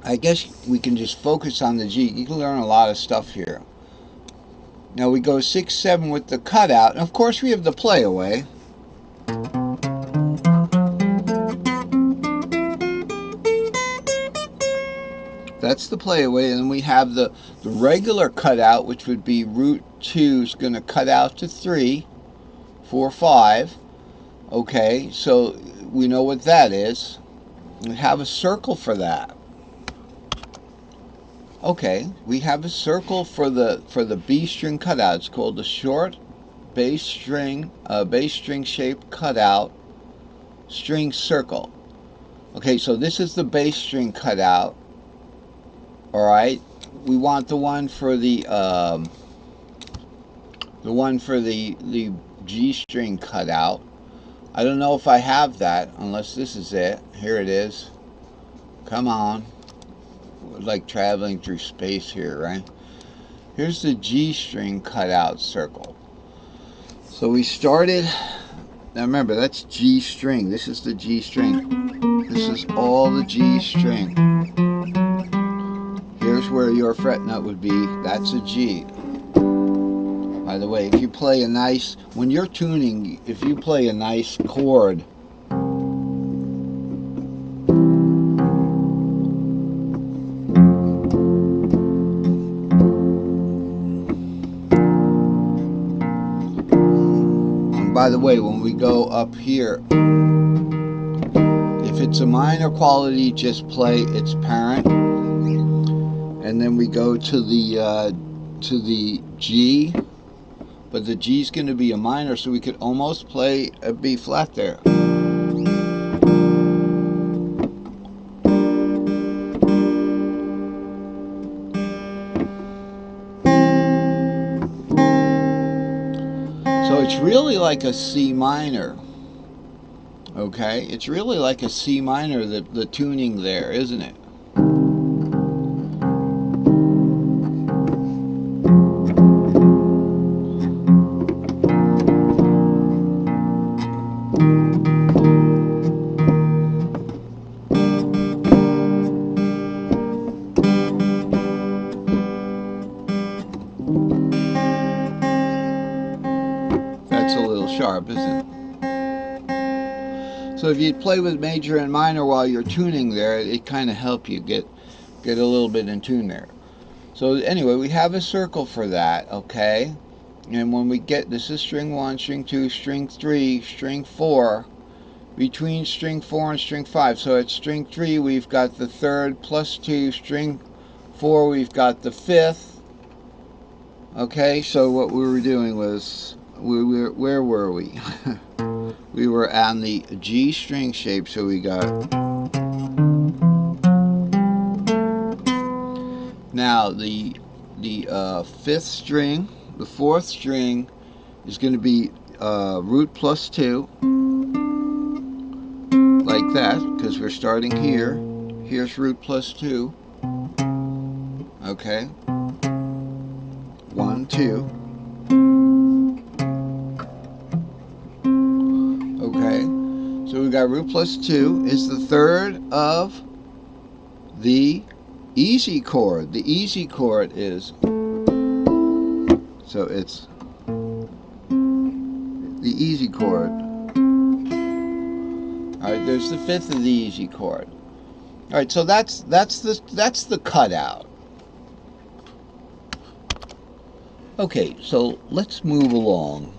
I guess we can just focus on the G. You can learn a lot of stuff here. Now we go 6, 7 with the cutout. And of course we have the playaway. That's the playaway. And then we have the regular cutout, which would be root 2 is going to cut out to 3, 4, 5. Okay, so we know what that is. We have a circle for that. Okay, we have a circle for the B string cutout. It's called the short bass string shaped cutout string circle. Okay, so this is the bass string cutout. All right, we want the one for the G string cutout. I don't know if I have that unless this is it. Here it is. Come on. We're like traveling through space here, right? Here's the G string cutout circle. So we started. Now remember, that's G string. This is the G string. This is all the G string. Here's where your fret nut would be. That's a G. By the way, if you play a nice, when you're tuning, if you play a nice chord, and by the way, when we go up here, if it's a minor quality, just play its parent, and then we go to the G. But the G is going to be a minor, so we could almost play a B flat there. So it's really like a C minor. Okay? It's really like a C minor, the tuning there, isn't it? That's a little sharp, isn't it? So if you play with major and minor while you're tuning there, it kind of helps you get a little bit in tune there. So anyway, we have a circle for that, okay? And when we get, this is string 1, string 2, string 3, string 4, between string 4 and string 5. So at string 3 we've got the 3rd plus 2, string 4 we've got the 5th. Okay, so what we were doing was, where were we? We were on the G string shape, so we got. Now the 5th string, the 4th string is going to be root plus 2, like that, because we're starting here. Here's root plus 2. Okay. 1, 2. Okay. So we got root plus 2 is the 3rd of the easy chord. The easy chord is, so it's the easy chord. Alright, there's the 5th of the easy chord. Alright, so that's the cutout. Okay, so let's move along,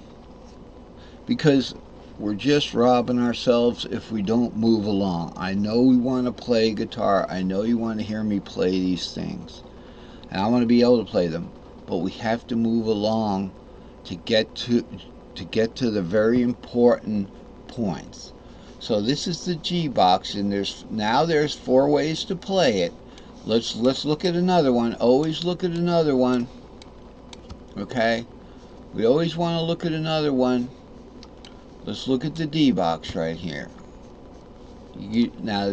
because we're just robbing ourselves if we don't move along. I know we want to play guitar. I know you want to hear me play these things, and I want to be able to play them, but we have to move along to get to the very important points. So this is the G box, and there's 4 ways to play it. Let's look at another one. Always look at another one. Okay? We always want to look at another one. Let's look at the D box right here. Now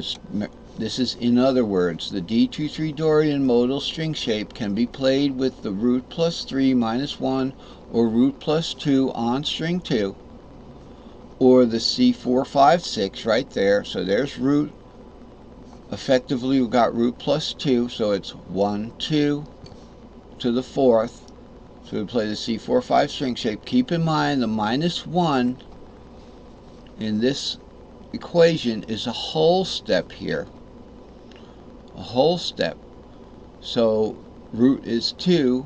this is, in other words, the D2-3 Dorian modal string shape can be played with the root plus 3 minus 1 or root plus 2 on string 2, or the C4, 5, 6 right there. So there's root effectively we've got root plus 2, so it's 1, 2 to the 4th. So we play the C4-5 string shape. Keep in mind the minus 1 in this equation is a whole step here. A whole step. So root is 2,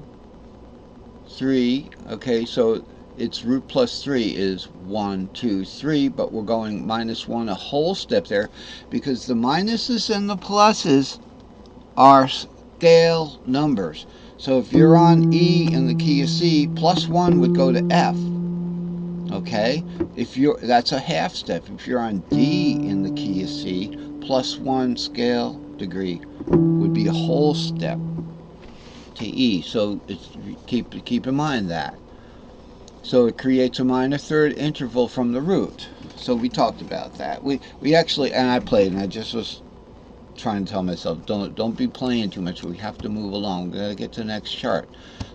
3, okay, so its root plus 3 is 1, 2, 3, but we're going minus 1 a whole step there because the minuses and the pluses are scale numbers. So if you're on E in the key of C, plus 1 would go to F. Okay? That's a half step. If you're on D in the key of C, plus 1 scale degree would be a whole step to E. So keep in mind that. So it creates a minor third interval from the root. So we talked about that. We actually, and I played, and I just was trying to tell myself, don't be playing too much. We have to move along. We got to get to the next chart.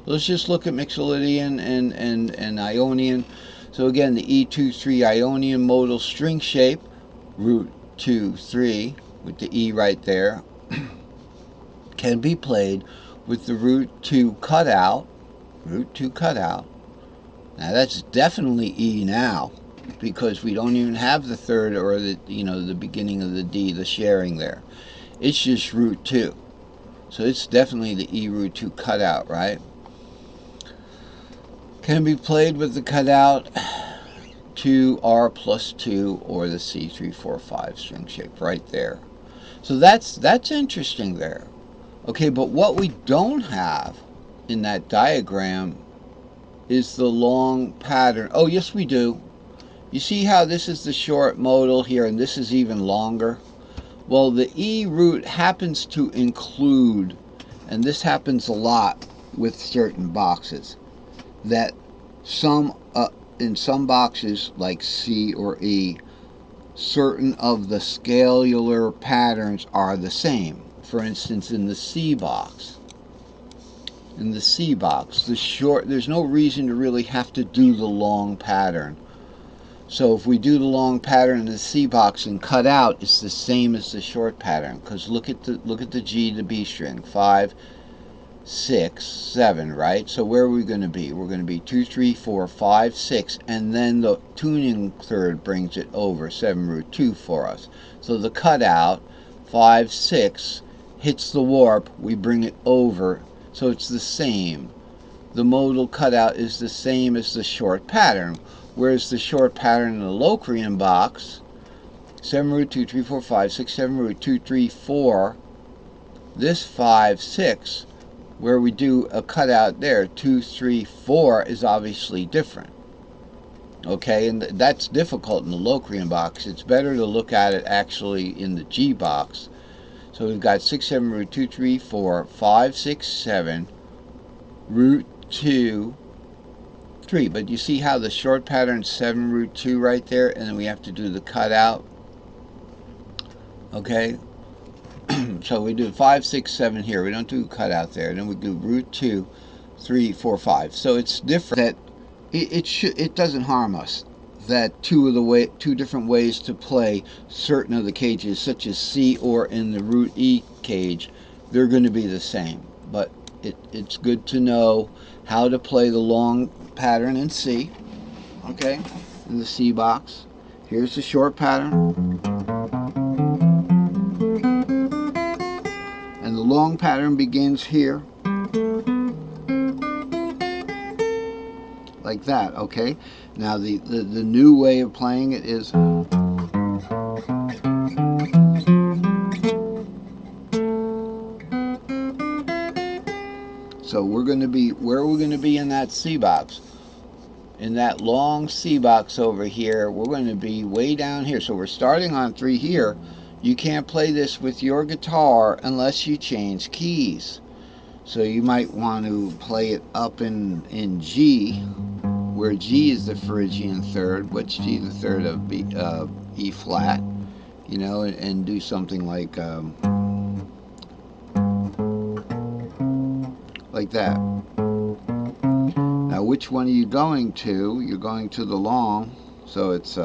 Let's just look at Mixolydian and Ionian. So again, the E2-3 Ionian modal string shape, root 2-3 with the E right there, can be played with the root 2 cutout. Root 2 cutout. Now that's definitely E now, because we don't even have the third or the beginning of the D, the sharing there. It's just root 2. So it's definitely the E root 2 cutout, right? Can be played with the cutout 2R plus 2 or the C3-4-5 string shape right there. So that's interesting there. Okay, but what we don't have in that diagram is the long pattern. Oh, yes, we do. You see how this is the short modal here, and this is even longer? Well, the E root happens to include, and this happens a lot with certain boxes, that in some boxes, like C or E, certain of the scalar patterns are the same. For instance, in the C box. In the C box, there's no reason to really have to do the long pattern. So if we do the long pattern in the C box and cut out, it's the same as the short pattern. Because look at the G to B string, 5, 6, 7, right? So where are we going to be? We're going to be 2, 3, 4, 5, 6, and then the tuning third brings it over 7 root 2 for us. So the cutout 5, 6 hits the warp. We bring it over. So it's the same. The modal cutout is the same as the short pattern, whereas the short pattern in the Locrian box, 7 root 2, 3, 4, 5, 6, 7 root 2, 3, 4, this 5, 6, where we do a cutout there, 2, 3, 4, is obviously different. Okay, and that's difficult in the Locrian box. It's better to look at it actually in the G box. So we've got 6, 7, root 2, 3, 4, 5, 6, 7, root 2, 3. But you see how the short pattern 7 root 2 right there, and then we have to do the cutout. Okay, so we do 5, 6, 7 here. We don't do cutout there. Then we do root 2, 3, 4, 5. So it's different. That it doesn't harm us that two different ways to play certain of the cages, such as C or in the root E cage, they're going to be the same. But it's good to know how to play the long pattern in C, okay, in the C box. Here's the short pattern. And the long pattern begins here, like that, okay? Now the new way of playing it is so we're going to be, where are we going to be in that C box? In that long C box over here, we're going to be way down here. So we're starting on 3 here. You can't play this with your guitar unless you change keys. So you might want to play it up in G, where G is the Phrygian third. What's G the third of E flat? You know, and do something like that. Now, which one are you going to? You're going to the long, so it's